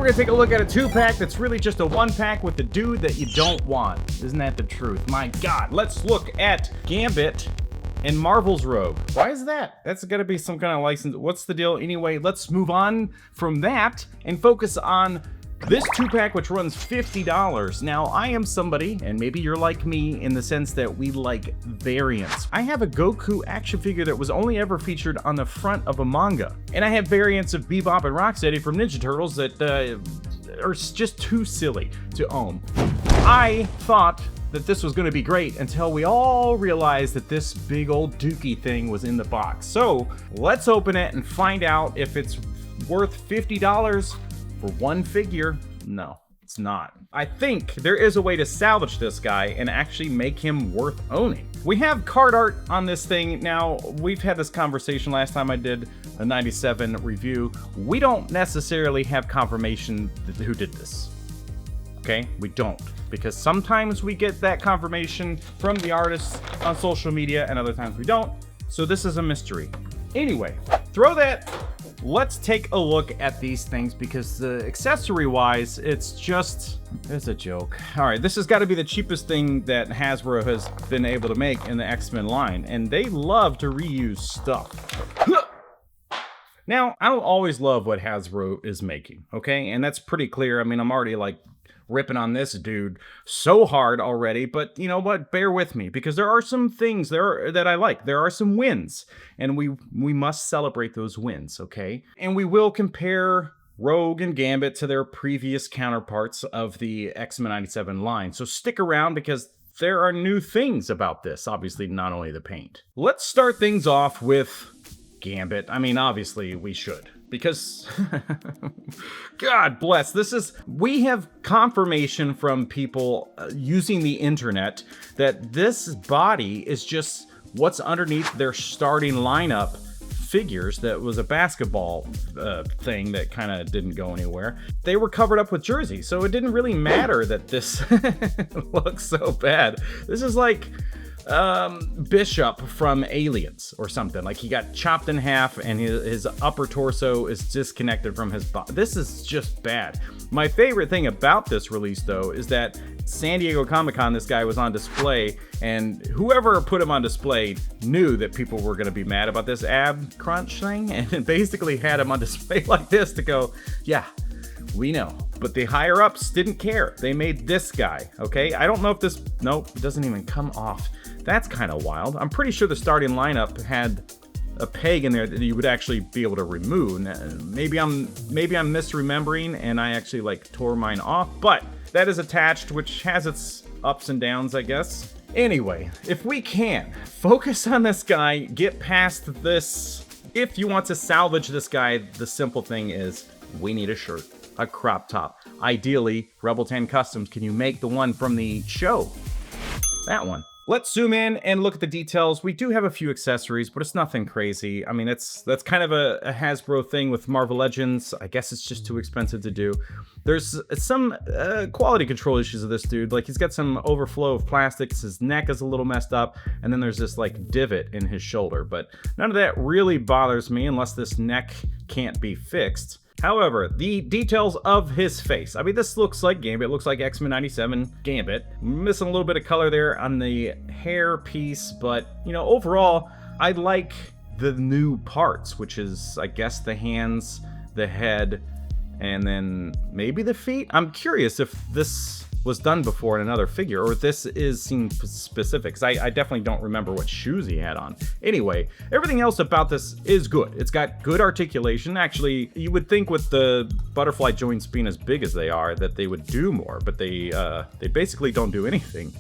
gonna take a look at a 2-pack that's really just a 1-pack with the dude that you don't want. Isn't that the truth? My God. Let's look at Gambit and Marvel's Rogue. Why is that? That's gotta be some kind of license. What's the deal? Anyway, let's move on from that and focus on this 2-pack, which runs $50. Now, I am somebody, and maybe you're like me in the sense that we like variants. I have a Goku action figure that was only ever featured on the front of a manga. And I have variants of Bebop and Rocksteady from Ninja Turtles that are just too silly to own. I thought that this was going to be great until we all realized that this big old dookie thing was in the box. So let's open it and find out if it's worth $50 for one figure. No, it's not. I think there is a way to salvage this guy and actually make him worth owning. We have card art on this thing. Now, we've had this conversation last time I did a 97 review. We don't necessarily have confirmation who did this. Okay, we don't. Because sometimes we get that confirmation from the artists on social media and other times we don't. So this is a mystery. Anyway, throw that. Let's take a look at these things because accessory-wise, it's a joke. All right, this has got to be the cheapest thing that Hasbro has been able to make in the X-Men line, and they love to reuse stuff. Now, I don't always love what Hasbro is making, okay? And that's pretty clear. I mean, I'm already like ripping on this dude so hard already, but you know what? Bear with me because there are some things there that I like. There are some wins, and we must celebrate those wins, okay? And we will compare Rogue and Gambit to their previous counterparts of the X-Men 97 line. So stick around because there are new things about this, obviously not only the paint. Let's start things off with Gambit. I mean, obviously we should. Because, God bless, we have confirmation from people using the internet that this body is just what's underneath their starting lineup figures. That was a basketball thing that kind of didn't go anywhere. They were covered up with jerseys, so it didn't really matter that this looks so bad. This is like Bishop from Aliens or something. Like he got chopped in half and his upper torso is disconnected from his body. This is just bad. My favorite thing about this release though is that San Diego Comic-Con, this guy was on display, and whoever put him on display knew that people were going to be mad about this ab crunch thing, and basically had him on display like this to go, yeah, we know. But the higher ups didn't care. They made this guy, okay? I don't know if this, nope, it doesn't even come off. That's kind of wild. I'm pretty sure the starting lineup had a peg in there that you would actually be able to remove. Maybe I'm misremembering and I actually like tore mine off, but that is attached, which has its ups and downs, I guess. Anyway, if we can focus on this guy, get past this. If you want to salvage this guy, the simple thing is we need a shirt, a crop top. Ideally, Rebel 10 Customs, can you make the one from the show? That one. Let's zoom in and look at the details. We do have a few accessories, but it's nothing crazy. I mean, that's kind of a Hasbro thing with Marvel Legends. I guess it's just too expensive to do. There's some quality control issues of this dude. Like he's got some overflow of plastics. His neck is a little messed up. And then there's this like divot in his shoulder. But none of that really bothers me unless this neck can't be fixed. However, the details of his face. I mean, this looks like Gambit. It looks like X-Men 97 Gambit. Missing a little bit of color there on the hair piece, but, you know, overall, I like the new parts, which is, I guess, the hands, the head, and then maybe the feet. I'm curious if this was done before in another figure, or if this is seen specific, because I definitely don't remember what shoes he had on. Anyway, everything else about this is good. It's got good articulation. Actually, you would think with the butterfly joints being as big as they are that they would do more, but they basically don't do anything.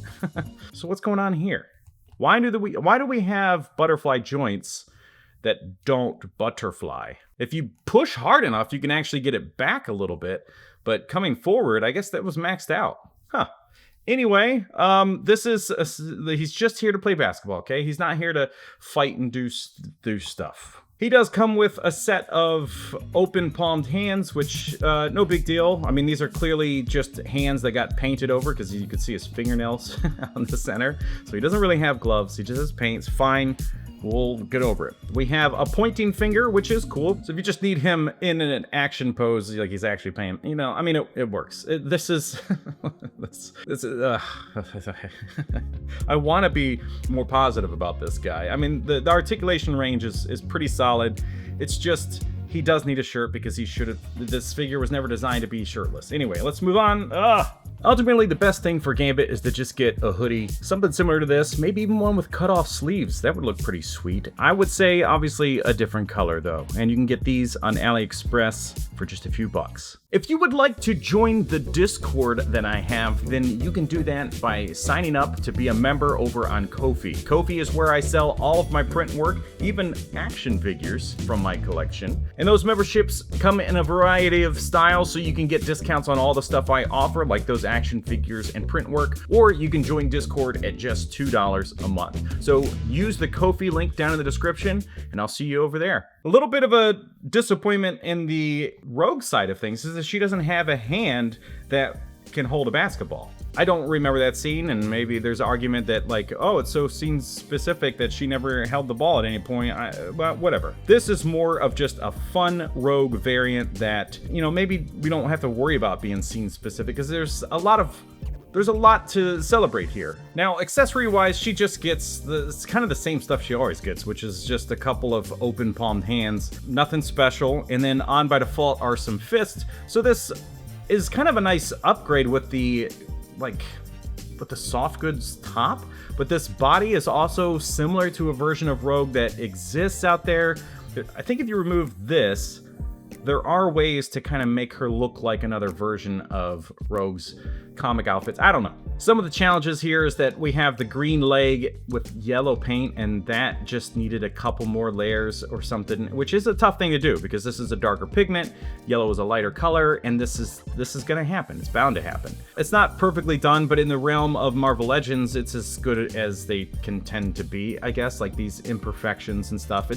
So what's going on here? Why do we have butterfly joints that don't butterfly? If you push hard enough, you can actually get it back a little bit, but coming forward, I guess that was maxed out. Huh. Anyway, he's just here to play basketball, okay? He's not here to fight and do stuff. He does come with a set of open palmed hands, which, no big deal. I mean, these are clearly just hands that got painted over because you could see his fingernails on the center. So he doesn't really have gloves. He just has paints. Fine. we'll get over it. We have a pointing finger, which is cool. So if you just need him in an action pose, like he's actually playing, you know, I mean, it works. This is, I want to be more positive about this guy. I mean, the articulation range is pretty solid. It's just, he does need a shirt because this figure was never designed to be shirtless. Anyway, let's move on. Ultimately, the best thing for Gambit is to just get a hoodie, something similar to this, maybe even one with cut-off sleeves. That would look pretty sweet. I would say, obviously, a different color, though. And you can get these on AliExpress for just a few bucks. If you would like to join the Discord that I have, then you can do that by signing up to be a member over on Ko-fi. Ko-fi is where I sell all of my print work, even action figures from my collection. And those memberships come in a variety of styles, so you can get discounts on all the stuff I offer, like those action figures and print work, or you can join Discord at just $2 a month. So use the Ko-fi link down in the description, and I'll see you over there. A little bit of a disappointment in the Rogue side of things is that she doesn't have a hand that can hold a basketball. I don't remember that scene, and maybe there's an argument that, like, oh, it's so scene specific that she never held the ball at any point. But whatever. This is more of just a fun Rogue variant that, you know, maybe we don't have to worry about being scene specific because there's a lot to celebrate here. Now, accessory-wise, she just gets it's kind of the same stuff she always gets, which is just a couple of open palmed hands, nothing special, and then on by default are some fists. So this is kind of a nice upgrade with the soft goods top, but this body is also similar to a version of Rogue that exists out there. I think if you remove this, there are ways to kind of make her look like another version of Rogue's comic outfits. I don't know. Some of the challenges here is that we have the green leg with yellow paint, and that just needed a couple more layers or something, which is a tough thing to do because this is a darker pigment, yellow is a lighter color, and this is gonna happen. It's bound to happen. It's not perfectly done, but in the realm of Marvel Legends, it's as good as they can tend to be, I guess, like these imperfections and stuff. It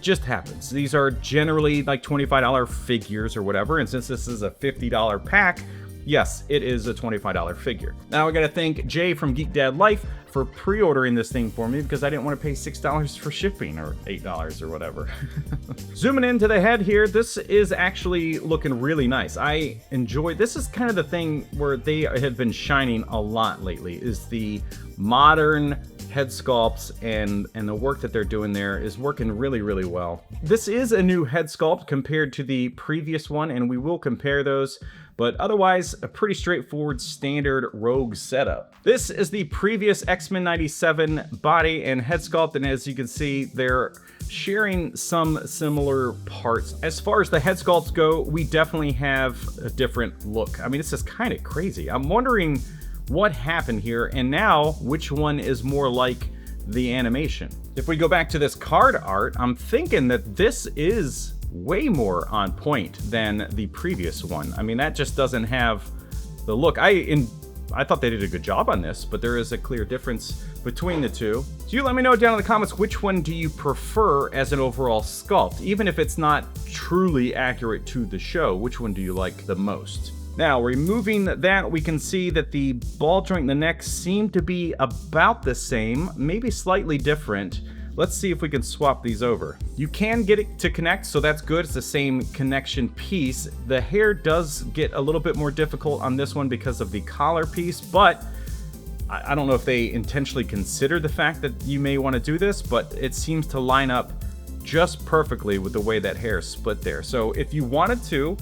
just happens. These are generally like $25 figures or whatever, and since this is a $50 pack, yes, it is a $25 figure. Now I gotta thank Jay from Geek Dad Life for pre-ordering this thing for me because I didn't want to pay $6 for shipping or $8 or whatever. Zooming into the head here, this is actually looking really nice. I enjoy, this is kind of the thing where they have been shining a lot lately, is the modern head sculpts, and the work that they're doing there is working really, really well. This is a new head sculpt compared to the previous one, and we will compare those, but otherwise a pretty straightforward standard Rogue setup. This is the previous X-Men 97 body and head sculpt, and as you can see, they're sharing some similar parts. As far as the head sculpts go, we definitely have a different look. I mean, this is kind of crazy. I'm wondering what happened here, and now which one is more like the animation. If we go back to this card art, I'm thinking that this is way more on point than the previous one. I mean, that just doesn't have the look. I thought they did a good job on this, but there is a clear difference between the two. So you let me know down in the comments, which one do you prefer as an overall sculpt? Even if it's not truly accurate to the show, which one do you like the most? Now, removing that, we can see that the ball joint and the neck seem to be about the same, maybe slightly different. Let's see if we can swap these over. You can get it to connect, so that's good. It's the same connection piece. The hair does get a little bit more difficult on this one because of the collar piece, but I don't know if they intentionally consider the fact that you may want to do this, but it seems to line up just perfectly with the way that hair is split there. So if you wanted to,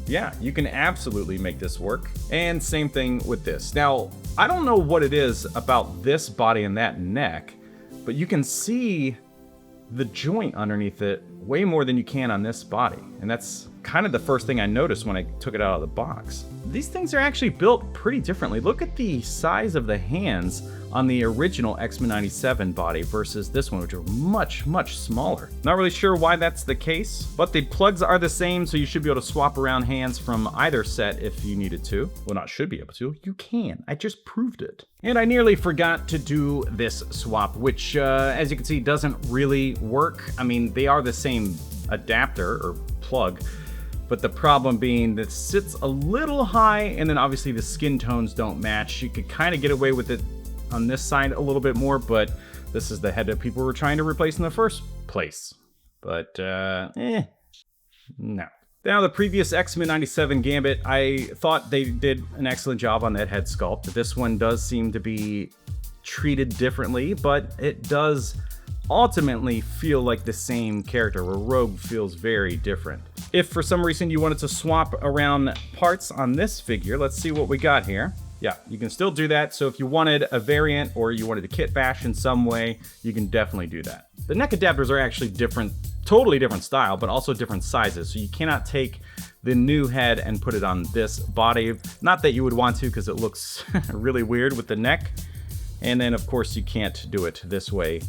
yeah, you can absolutely make this work. And same thing with this. Now, I don't know what it is about this body and that neck, but you can see the joint underneath it way more than you can on this body. And that's kind of the first thing I noticed when I took it out of the box. These things are actually built pretty differently. Look at the size of the hands on the original X-Men 97 body versus this one, which are much, much smaller. Not really sure why that's the case, but the plugs are the same, so you should be able to swap around hands from either set if you needed to. Well, not should be able to, you can. I just proved it. And I nearly forgot to do this swap, which, as you can see, doesn't really work. I mean, they are the same adapter or plug, but the problem being that it sits a little high, and then obviously the skin tones don't match. You could kind of get away with it on this side a little bit more, but this is the head that people were trying to replace in the first place. But, no. Now, the previous X-Men 97 Gambit, I thought they did an excellent job on that head sculpt. This one does seem to be treated differently, but it does ultimately feel like the same character, where Rogue feels very different. If for some reason you wanted to swap around parts on this figure, let's see what we got here. Yeah, you can still do that. So if you wanted a variant or you wanted to kit bash in some way, you can definitely do that. The neck adapters are actually different, totally different style, but also different sizes. So you cannot take the new head and put it on this body. Not that you would want to, because it looks really weird with the neck. And then of course you can't do it this way.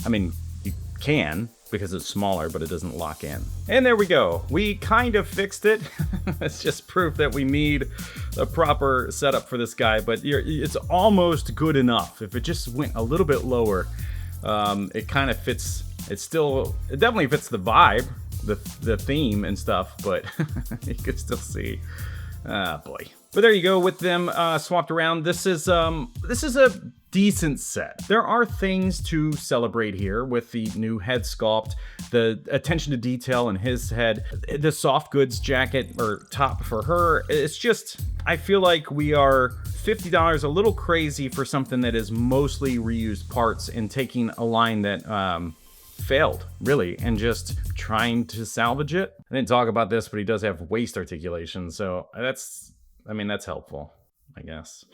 I mean, you can, because it's smaller, but it doesn't lock in. And there we go. We kind of fixed it. It's just proof that we need a proper setup for this guy, but it's almost good enough. If it just went a little bit lower, it kind of fits. It definitely fits the vibe, the theme and stuff, but you can still see. Ah, boy. But there you go with them swapped around. This is a decent set. There are things to celebrate here with the new head sculpt, the attention to detail in his head, the soft goods jacket or top for her. It's just, I feel like we are $50 a little crazy for something that is mostly reused parts and taking a line that failed, really, and just trying to salvage it. I didn't talk about this, but he does have waist articulation, so that's helpful, I guess.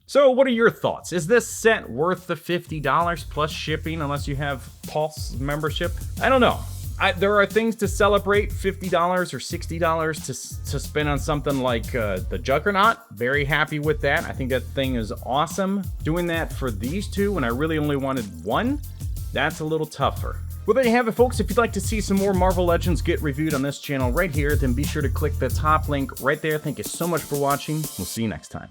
So what are your thoughts? Is this set worth the $50 plus shipping unless you have Pulse membership? I don't know. There are things to celebrate, $50 or $60 to spend on something like the Juggernaut. Very happy with that. I think that thing is awesome. Doing that for these two when I really only wanted one, that's a little tougher. Well, there you have it, folks. If you'd like to see some more Marvel Legends get reviewed on this channel right here, then be sure to click the top link right there. Thank you so much for watching. We'll see you next time.